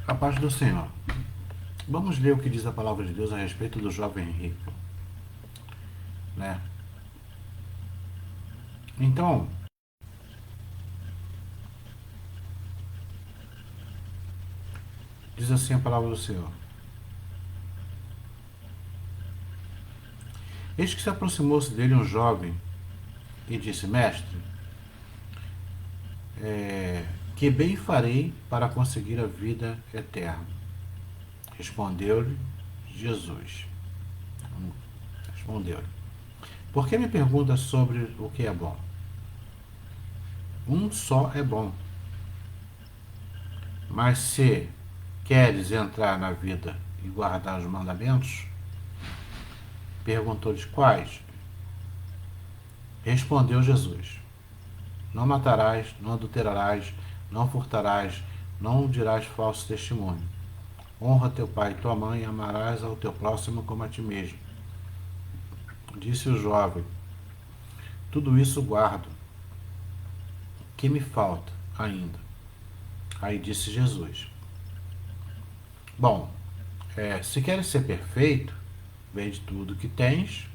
A paz do Senhor. Vamos ler o que diz a palavra de Deus a respeito do jovem rico, né? Então, diz assim a palavra do Senhor. Eis que se aproximou-se dele um jovem e disse: Mestre, que bem farei para conseguir a vida eterna? Respondeu-lhe Jesus. Respondeu-lhe: Por que me perguntas sobre o que é bom? Um só é bom. Mas se queres entrar na vida e guardar os mandamentos, perguntou-lhes quais. Respondeu Jesus: Não matarás, não adulterarás, não furtarás, não dirás falso testemunho. Honra teu pai e tua mãe e amarás ao teu próximo como a ti mesmo. Disse o jovem: Tudo isso guardo. Que me falta ainda? Aí disse Jesus: Bom, se queres ser perfeito, vende tudo que tens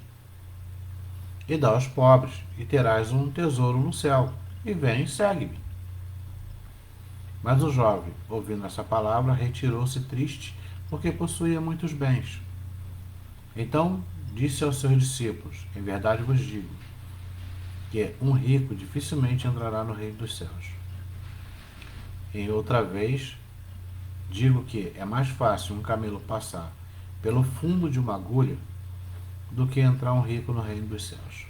e dá aos pobres, e terás um tesouro no céu. E vem e segue-me. Mas o jovem, ouvindo essa palavra, retirou-se triste, porque possuía muitos bens. Então disse aos seus discípulos: Em verdade vos digo, que um rico dificilmente entrará no reino dos céus. Em outra vez, digo que é mais fácil um camelo passar pelo fundo de uma agulha do que entrar um rico no reino dos céus.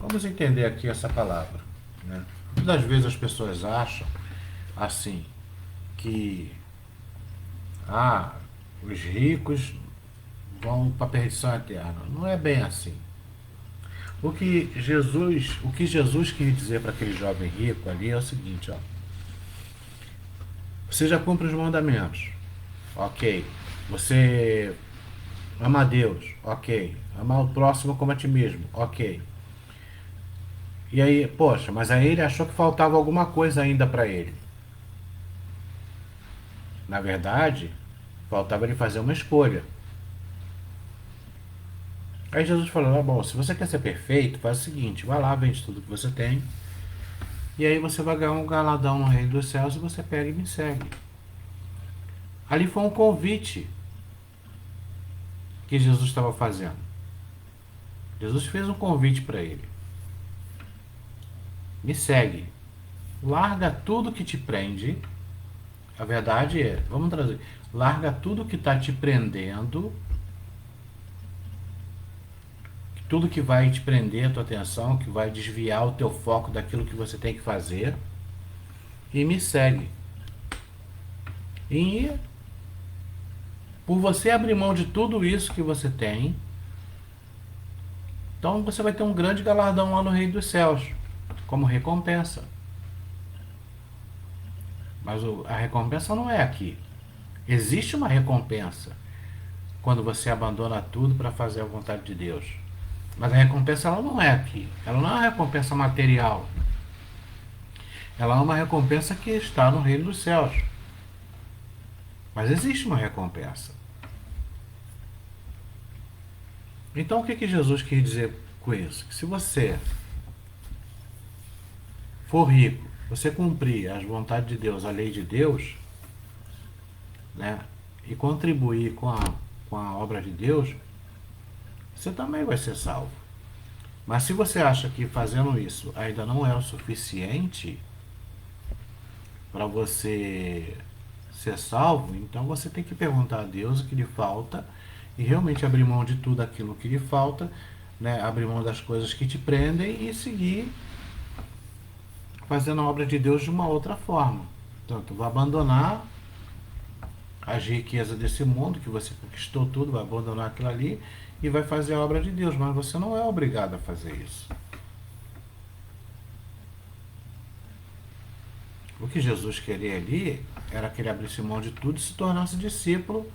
Vamos entender aqui essa palavra, né? Muitas vezes as pessoas acham assim que os ricos vão para a perdição eterna. Não é bem assim. O que Jesus quis dizer para aquele jovem rico ali é o seguinte, ó. Você já cumpre os mandamentos, ok. Você ama a Deus, ok. Amar o próximo como a ti mesmo, ok. E aí, poxa, mas aí ele achou que faltava alguma coisa ainda para ele. Na verdade, faltava ele fazer uma escolha. Aí Jesus falou: bom, se você quer ser perfeito, faz o seguinte, vai lá, vende tudo que você tem, e aí você vai ganhar um galadão no reino dos céus e você pega e me segue. Ali foi um convite que Jesus estava fazendo. Jesus fez um convite para ele: me segue, larga tudo que te prende. A verdade é, vamos trazer, larga tudo que está te prendendo, tudo que vai te prender a tua atenção, que vai desviar o teu foco daquilo que você tem que fazer, e me segue. E por você abrir mão de tudo isso que você tem, então você vai ter um grande galardão lá no reino dos céus, como recompensa. Mas a recompensa não é aqui. Existe uma recompensa quando você abandona tudo para fazer a vontade de Deus. Mas a recompensa ela não é aqui. Ela não é uma recompensa material. Ela é uma recompensa que está no reino dos céus. Mas existe uma recompensa. Então o que Jesus quis dizer com isso? Que se você for rico, você cumprir as vontades de Deus, a lei de Deus, né, e contribuir com a obra de Deus, você também vai ser salvo. Mas se você acha que fazendo isso ainda não é o suficiente para você ser salvo, então você tem que perguntar a Deus o que lhe falta e realmente abrir mão de tudo aquilo que lhe falta, né? Abrir mão das coisas que te prendem e seguir fazendo a obra de Deus de uma outra forma. Portanto, vai abandonar as riquezas desse mundo, que você conquistou tudo, vai abandonar aquilo ali e vai fazer a obra de Deus, mas você não é obrigado a fazer isso. O que Jesus queria ali era que ele abrisse mão de tudo e se tornasse discípulo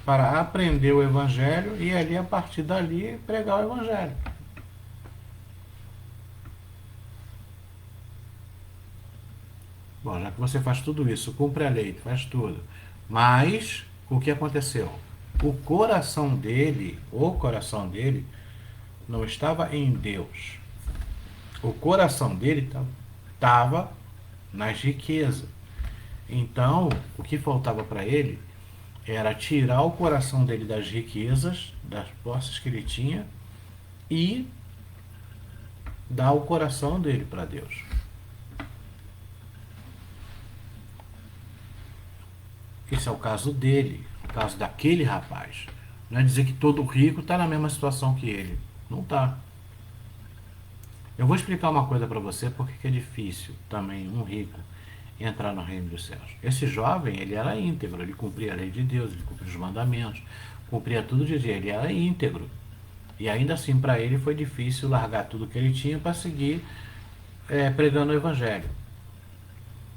para aprender o Evangelho e ali, a partir dali, pregar o Evangelho. Bom, já que você faz tudo isso, cumpre a lei, faz tudo. Mas o que aconteceu? O coração dele, não estava em Deus. O coração dele estava nas riquezas. Então, o que faltava para ele era tirar o coração dele das riquezas, das posses que ele tinha, e dar o coração dele para Deus. Esse é o caso dele, o caso daquele rapaz. Não é dizer que todo rico está na mesma situação que ele. Não está. Eu vou explicar uma coisa para você porque é difícil também um rico entrar no reino dos céus. Esse jovem, ele era íntegro, ele cumpria a lei de Deus, ele cumpria os mandamentos, cumpria tudo de Deus, ele era íntegro. E ainda assim, para ele foi difícil largar tudo que ele tinha para seguir pregando o evangelho.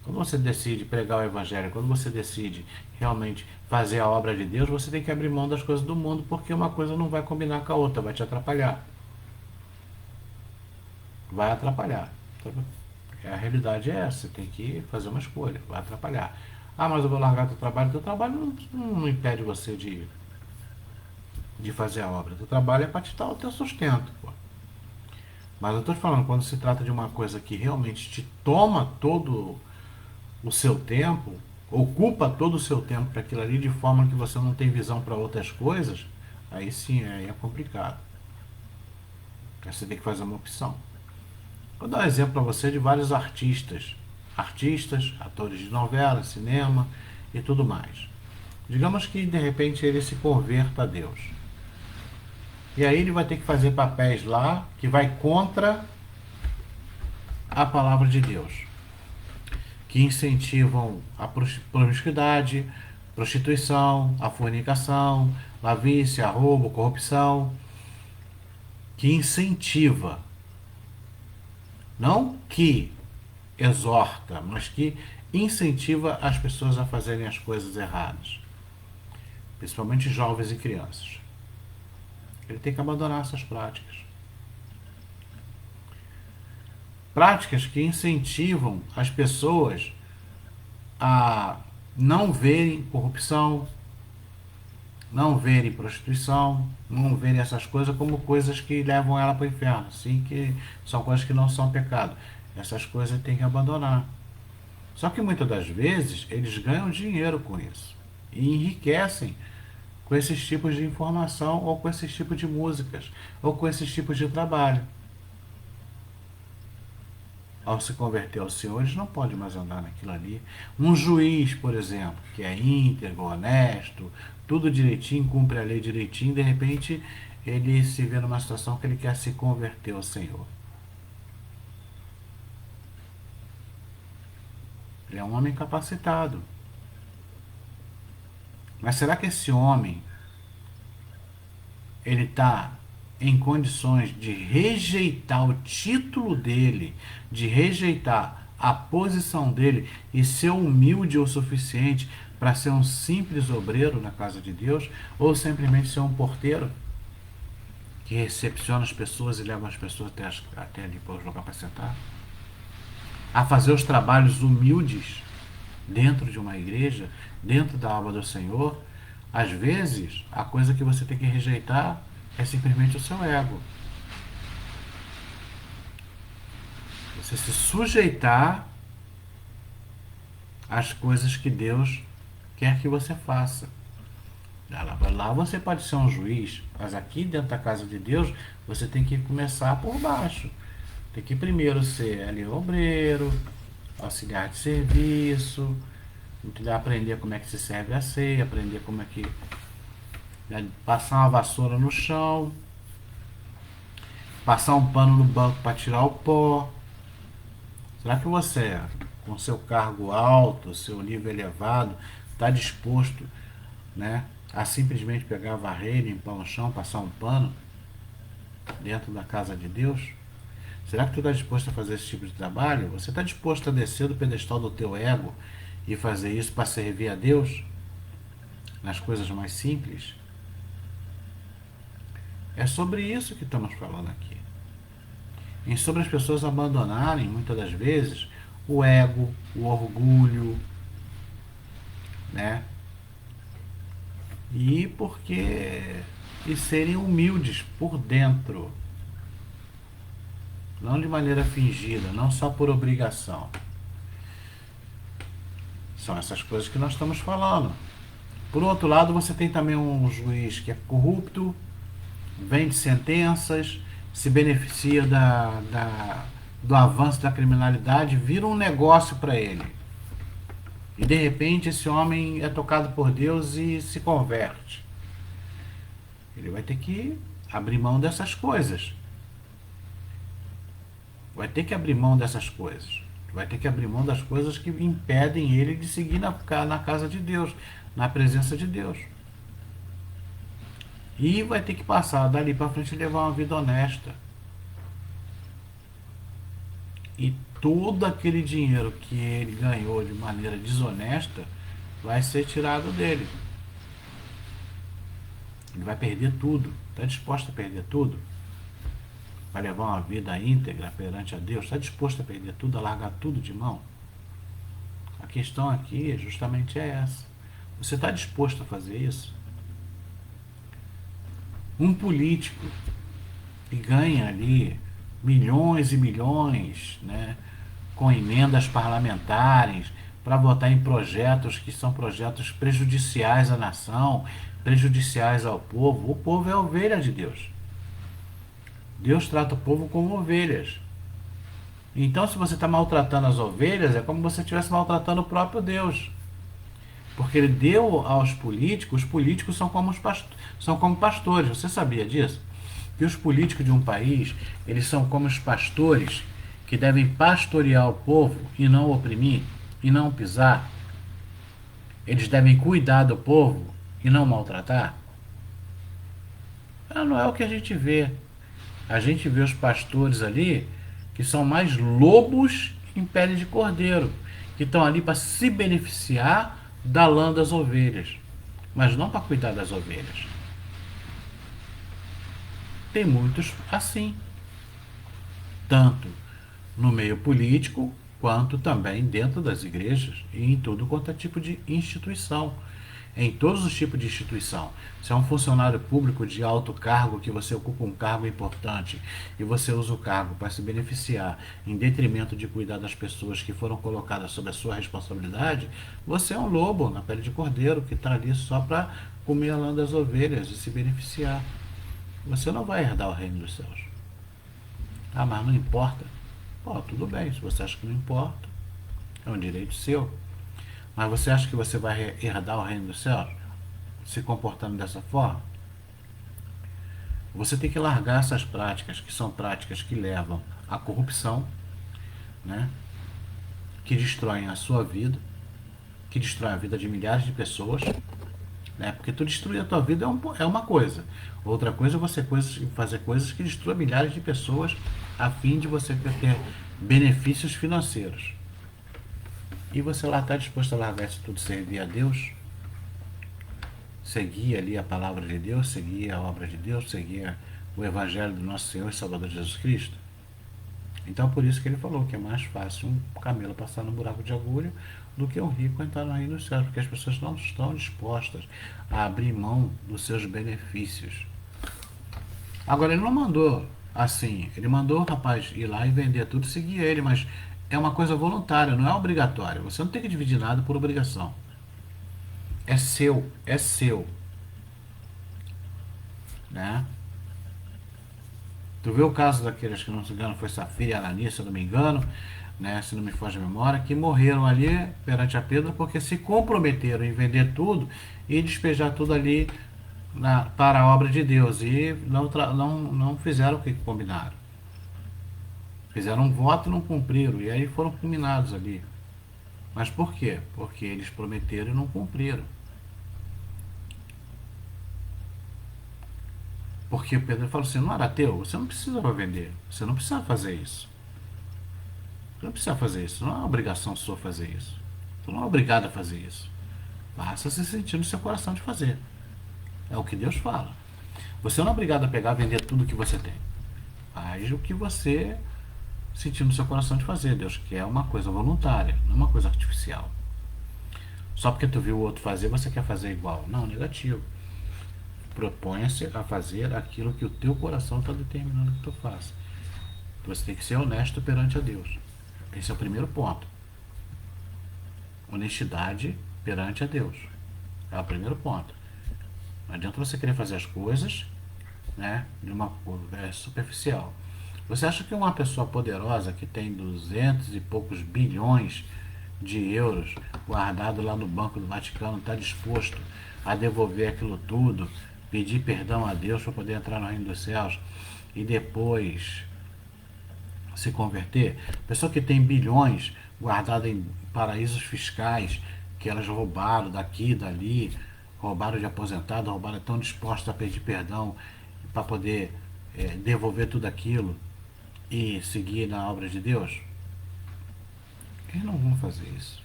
Quando você decide pregar o evangelho, quando você decide realmente fazer a obra de Deus, você tem que abrir mão das coisas do mundo, porque uma coisa não vai combinar com a outra, vai te atrapalhar. Vai atrapalhar. A realidade é essa, você tem que fazer uma escolha, vai atrapalhar. Ah, mas eu vou largar teu trabalho não impede você de fazer a obra. Teu trabalho é para te dar o teu sustento. Pô. Mas eu estou te falando, quando se trata de uma coisa que realmente te toma todo o seu tempo, ocupa todo o seu tempo para aquilo ali de forma que você não tem visão para outras coisas, aí sim, aí é complicado. Aí você tem que fazer uma opção. Vou dar um exemplo para você de vários artistas. Artistas, atores de novela, cinema e tudo mais. Digamos que de repente ele se converta a Deus. E aí ele vai ter que fazer papéis lá que vai contra a palavra de Deus. Que incentivam a promiscuidade, prostituição, a fornicação, a vícia, a roubo, corrupção. Que incentiva. Não que exorta, mas que incentiva as pessoas a fazerem as coisas erradas. Principalmente jovens e crianças. Ele tem que abandonar essas práticas. Práticas que incentivam as pessoas a não verem corrupção, não verem prostituição, não verem essas coisas como coisas que levam ela para o inferno. Sim, que são coisas que não são pecado. Essas coisas tem que abandonar. Só que muitas das vezes eles ganham dinheiro com isso e enriquecem com esses tipos de informação ou com esses tipos de músicas ou com esses tipos de trabalho. Ao se converter ao Senhor, eles não podem mais andar naquilo ali. Um juiz, por exemplo, que é íntegro, honesto, tudo direitinho, cumpre a lei direitinho, de repente ele se vê numa situação que ele quer se converter ao Senhor. Ele é um homem capacitado. Mas será que esse homem ele está em condições de rejeitar o título dele, de rejeitar a posição dele e ser humilde o suficiente para ser um simples obreiro na casa de Deus, ou simplesmente ser um porteiro que recepciona as pessoas e leva as pessoas até ali para o lugar para sentar? A fazer os trabalhos humildes dentro de uma igreja, dentro da obra do Senhor? Às vezes, a coisa que você tem que rejeitar é simplesmente o seu ego. Você se sujeitar às coisas que Deus quer que você faça. Lá você pode ser um juiz, mas aqui dentro da casa de Deus você tem que começar por baixo. Tem que primeiro ser ali obreiro, auxiliar de serviço, aprender como é que se serve a ceia, aprender como é que passar uma vassoura no chão, passar um pano no banco para tirar o pó. Será que você, com seu cargo alto, seu nível elevado, está disposto, né, a simplesmente pegar, varrer, limpar o chão, passar um pano dentro da casa de Deus? Será que tu está disposto a fazer esse tipo de trabalho? Você está disposto a descer do pedestal do teu ego e fazer isso para servir a Deus nas coisas mais simples? É sobre isso que estamos falando aqui. E sobre as pessoas abandonarem, muitas das vezes, o ego, o orgulho, né? E serem humildes por dentro, não de maneira fingida, não só por obrigação. São essas coisas que nós estamos falando. Por outro lado, você tem também um juiz que é corrupto, vende sentenças, se beneficia do avanço da criminalidade, vira um negócio para ele. E de repente esse homem é tocado por Deus e se converte. Ele vai ter que abrir mão dessas coisas. Vai ter que abrir mão dessas coisas. Vai ter que abrir mão das coisas que impedem ele de seguir na casa de Deus, na presença de Deus. E vai ter que passar dali para frente e levar uma vida honesta. E todo aquele dinheiro que ele ganhou de maneira desonesta vai ser tirado dele. Ele vai perder tudo. Está disposto a perder tudo? Vai levar uma vida íntegra perante a Deus? Está disposto a perder tudo, a largar tudo de mão? A questão aqui justamente é essa. Você está disposto a fazer isso? Um político que ganha ali milhões e milhões, né, com emendas parlamentares para votar em projetos que são projetos prejudiciais à nação, prejudiciais ao povo. O povo é a ovelha de Deus. Deus trata o povo como ovelhas. Então, se você está maltratando as ovelhas, é como se você estivesse maltratando o próprio Deus. Porque ele deu aos políticos, os políticos são como pastores. Você sabia disso? Que os políticos de um país, eles são como os pastores que devem pastorear o povo e não oprimir, e não pisar. Eles devem cuidar do povo e não maltratar. Não é o que a gente vê. A gente vê os pastores ali que são mais lobos em pele de cordeiro, que estão ali para se beneficiar da lã das ovelhas, mas não para cuidar das ovelhas. Tem muitos assim, tanto no meio político quanto também dentro das igrejas e em todo quanto é tipo de instituição. Em todos os tipos de instituição. Se é um funcionário público de alto cargo, que você ocupa um cargo importante e você usa o cargo para se beneficiar em detrimento de cuidar das pessoas que foram colocadas sob a sua responsabilidade, você é um lobo na pele de cordeiro que está ali só para comer a lã das ovelhas e se beneficiar. Você não vai herdar o reino dos céus. Ah, mas não importa. Pô, tudo bem, se você acha que não importa, é um direito seu. Mas você acha que você vai herdar o reino dos céus se comportando dessa forma? Você tem que largar essas práticas, que são práticas que levam à corrupção, né? Que destroem a sua vida, que destroem a vida de milhares de pessoas, né? Porque tu destruir a tua vida é uma coisa. Outra coisa é você fazer coisas que destruam milhares de pessoas a fim de você ter benefícios financeiros. E você lá está disposto a largar isso tudo, servir a Deus, seguir ali a palavra de Deus, seguir a obra de Deus, seguir o Evangelho do nosso Senhor e Salvador Jesus Cristo? Então, por isso que ele falou que é mais fácil um camelo passar no buraco de agulha do que um rico entrar no reino dos céus, porque as pessoas não estão dispostas a abrir mão dos seus benefícios. Agora, ele não mandou assim, ele mandou o rapaz ir lá e vender tudo e seguir ele, mas é uma coisa voluntária, não é obrigatória. Você não tem que dividir nada por obrigação. É seu, é seu. Né? Tu vê o caso daqueles que, não se engano, foi Safira e Ananias, se eu não me engano, né, se não me foge a memória, que morreram ali perante a Pedro porque se comprometeram em vender tudo e despejar tudo ali para a obra de Deus e não fizeram o que combinaram. Fizeram um voto e não cumpriram, e aí foram fulminados ali. Mas por quê? Porque eles prometeram e não cumpriram. Porque Pedro falou assim, não era teu, você não precisa vender, você não precisa fazer isso. Você não precisa fazer isso, não é uma obrigação sua fazer isso. Você não é obrigado a fazer isso. Basta se sentir no seu coração de fazer. É o que Deus fala. Você não é obrigado a pegar e vender tudo que você tem. Faz o que você sentir no seu coração de fazer. Deus quer uma coisa voluntária, não uma coisa artificial. Só porque tu viu o outro fazer, você quer fazer igual. Não, negativo. Proponha-se a fazer aquilo que o teu coração está determinando que tu faça. Você tem que ser honesto perante a Deus. Esse é o primeiro ponto. Honestidade perante a Deus. É o primeiro ponto. Não adianta você querer fazer as coisas, né, de uma superficial. Você acha que uma pessoa poderosa que tem 200 e poucos bilhões de euros guardado lá no Banco do Vaticano está disposto a devolver aquilo tudo, pedir perdão a Deus para poder entrar no reino dos céus e depois se converter? Pessoa que tem bilhões guardado em paraísos fiscais que elas roubaram daqui, dali, roubaram de aposentado, roubaram, estão dispostos a pedir perdão para poder devolver tudo aquilo e seguir na obra de Deus? Eles não vão fazer isso.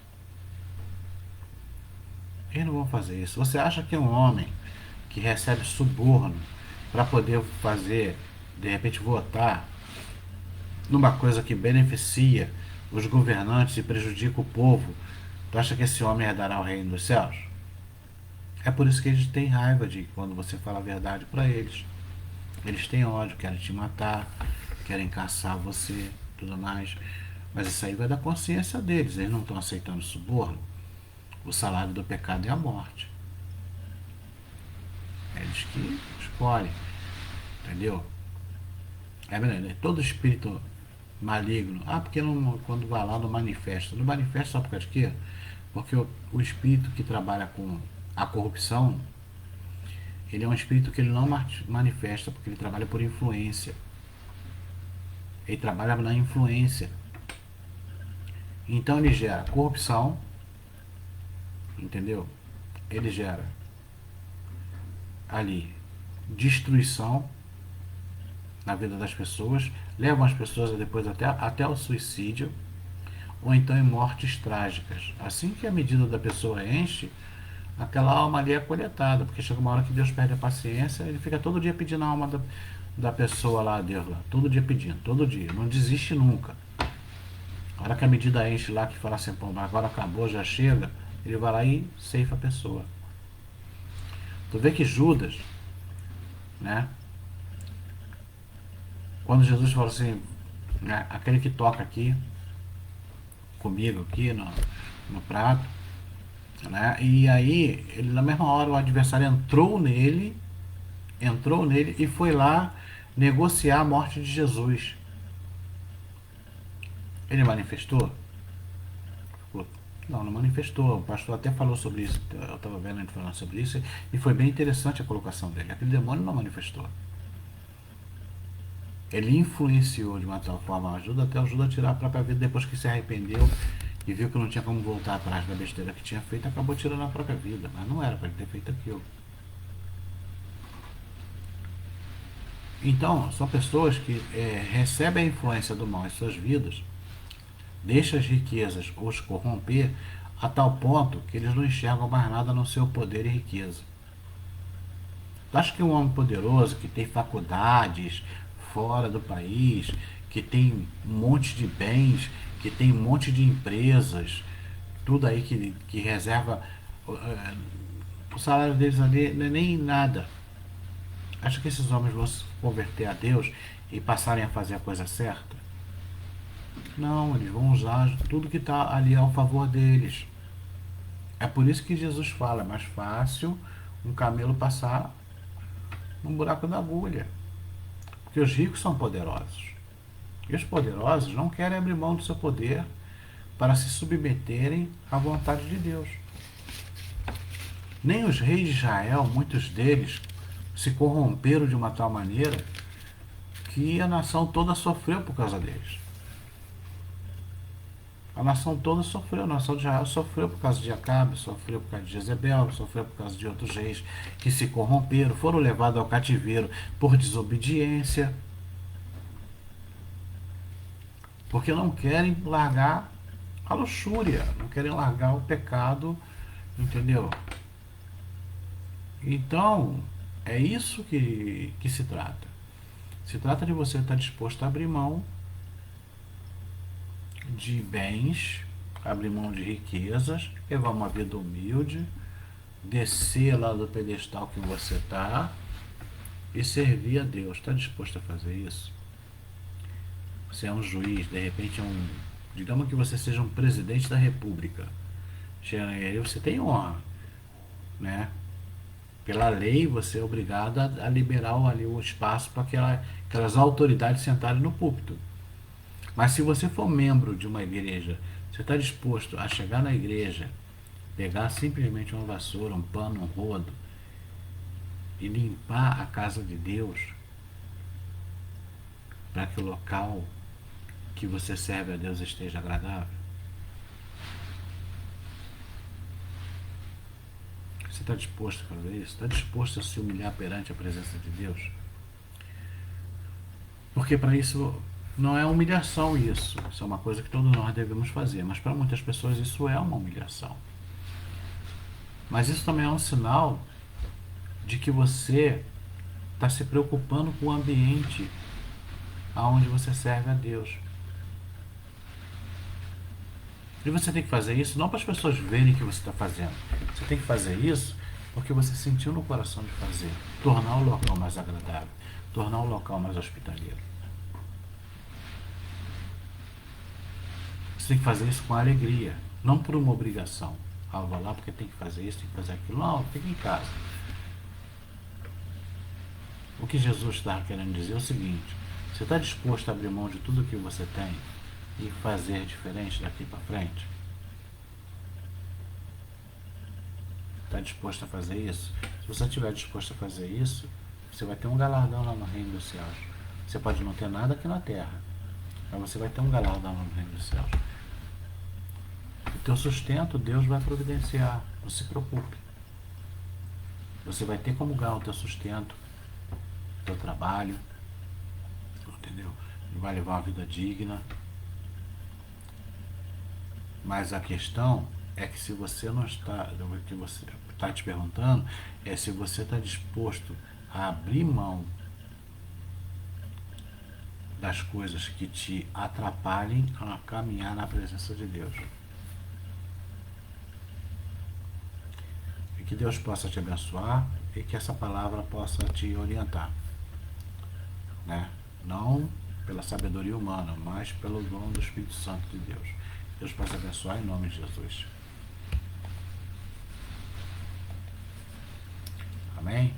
Eles não vão fazer isso. Você acha que um homem que recebe suborno para poder fazer, de repente, votar numa coisa que beneficia os governantes e prejudica o povo, tu acha que esse homem herdará o reino dos céus? É por isso que eles têm raiva de quando você fala a verdade para eles. Eles têm ódio, querem te matar, querem caçar você, tudo mais. Mas isso aí vai da consciência deles. Eles não estão aceitando suborno. O salário do pecado é a morte. É eles que escolhem. Entendeu? É verdade. Todo espírito maligno. Porque não, quando vai lá não manifesta. Não manifesta só por causa de quê? Porque o espírito que trabalha com a corrupção, ele é um espírito que ele não manifesta porque ele trabalha por influência. Ele trabalha na influência. Então ele gera corrupção, entendeu? Ele gera ali destruição na vida das pessoas, levam as pessoas depois até o suicídio, ou então em mortes trágicas. Assim que a medida da pessoa enche, aquela alma ali é coletada, porque chega uma hora que Deus perde a paciência, ele fica todo dia pedindo a alma da pessoa lá a Deus, lá, todo dia pedindo, todo dia, não desiste nunca. A hora que a medida enche lá, que fala assim, pô, agora acabou, já chega, ele vai lá e ceifa a pessoa. Tu vê que Judas, né, quando Jesus falou assim, né, aquele que toca aqui, comigo aqui no prato, né, e aí, ele na mesma hora o adversário entrou nele e foi lá negociar a morte de Jesus. Ele manifestou? Não, não manifestou. O pastor até falou sobre isso. Eu estava vendo ele falando sobre isso e foi bem interessante a colocação dele. Aquele demônio não manifestou. Ele influenciou de uma tal forma até ajuda a tirar a própria vida depois que se arrependeu e viu que não tinha como voltar atrás da besteira que tinha feito, acabou tirando a própria vida. Mas não era para ele ter feito aquilo. Então, são pessoas que recebem a influência do mal em suas vidas, deixa as riquezas os corromper a tal ponto que eles não enxergam mais nada no seu poder e riqueza. Tu acha que um homem poderoso que tem faculdades fora do país, que tem um monte de bens, que tem um monte de empresas, tudo aí que reserva o salário deles ali não é nem nada. Acha que esses homens vão se converter a Deus e passarem a fazer a coisa certa? Não, eles vão usar tudo que está ali ao favor deles. É por isso que Jesus fala, é mais fácil um camelo passar num buraco da agulha. Porque os ricos são poderosos. E os poderosos não querem abrir mão do seu poder para se submeterem à vontade de Deus. Nem os reis de Israel, muitos deles, se corromperam de uma tal maneira que a nação toda sofreu por causa deles. A nação toda sofreu, a nação de Israel sofreu por causa de Acabe, sofreu por causa de Jezebel, sofreu por causa de outros reis que se corromperam, foram levados ao cativeiro por desobediência, porque não querem largar a luxúria, não querem largar o pecado, entendeu? Então, é isso que se trata. Se trata de você estar disposto a abrir mão de bens, abrir mão de riquezas, levar uma vida humilde, descer lá do pedestal que você está e servir a Deus. Está disposto a fazer isso? Você é um juiz, de repente digamos que você seja um presidente da república. Chega aí, você tem honra, né? Pela lei, você é obrigado a liberar ali o espaço para aquelas autoridades sentarem no púlpito. Mas se você for membro de uma igreja, você está disposto a chegar na igreja, pegar simplesmente uma vassoura, um pano, um rodo e limpar a casa de Deus para que o local que você serve a Deus esteja agradável? Você está disposto a fazer isso? Está disposto a se humilhar perante a presença de Deus? Porque para isso não é humilhação isso. Isso é uma coisa que todos nós devemos fazer. Mas para muitas pessoas isso é uma humilhação. Mas isso também é um sinal de que você está se preocupando com o ambiente aonde você serve a Deus. E você tem que fazer isso não para as pessoas verem o que você está fazendo. Você tem que fazer isso porque você sentiu no coração de fazer. Tornar o local mais agradável. Tornar o local mais hospitaleiro. Você tem que fazer isso com alegria. Não por uma obrigação. Ah, eu vou lá porque tem que fazer isso, tem que fazer aquilo. Não, fica em casa. O que Jesus está querendo dizer é o seguinte: você está disposto a abrir mão de tudo que você tem e fazer diferente daqui para frente? Está disposto a fazer isso? Se você estiver disposto a fazer isso, você vai ter um galardão lá no reino dos céus. Você pode não ter nada aqui na terra, mas você vai ter um galardão lá no reino dos céus. O teu sustento Deus vai providenciar, não se preocupe. Você vai ter como ganhar o teu sustento, o teu trabalho, entendeu? E vai levar uma vida digna. Mas a questão é que se você não está, o que você está te perguntando é se você está disposto a abrir mão das coisas que te atrapalhem a caminhar na presença de Deus. E que Deus possa te abençoar e que essa palavra possa te orientar, né? Não pela sabedoria humana, mas pelo dom do Espírito Santo de Deus. Deus possa abençoar em nome de Jesus. Amém?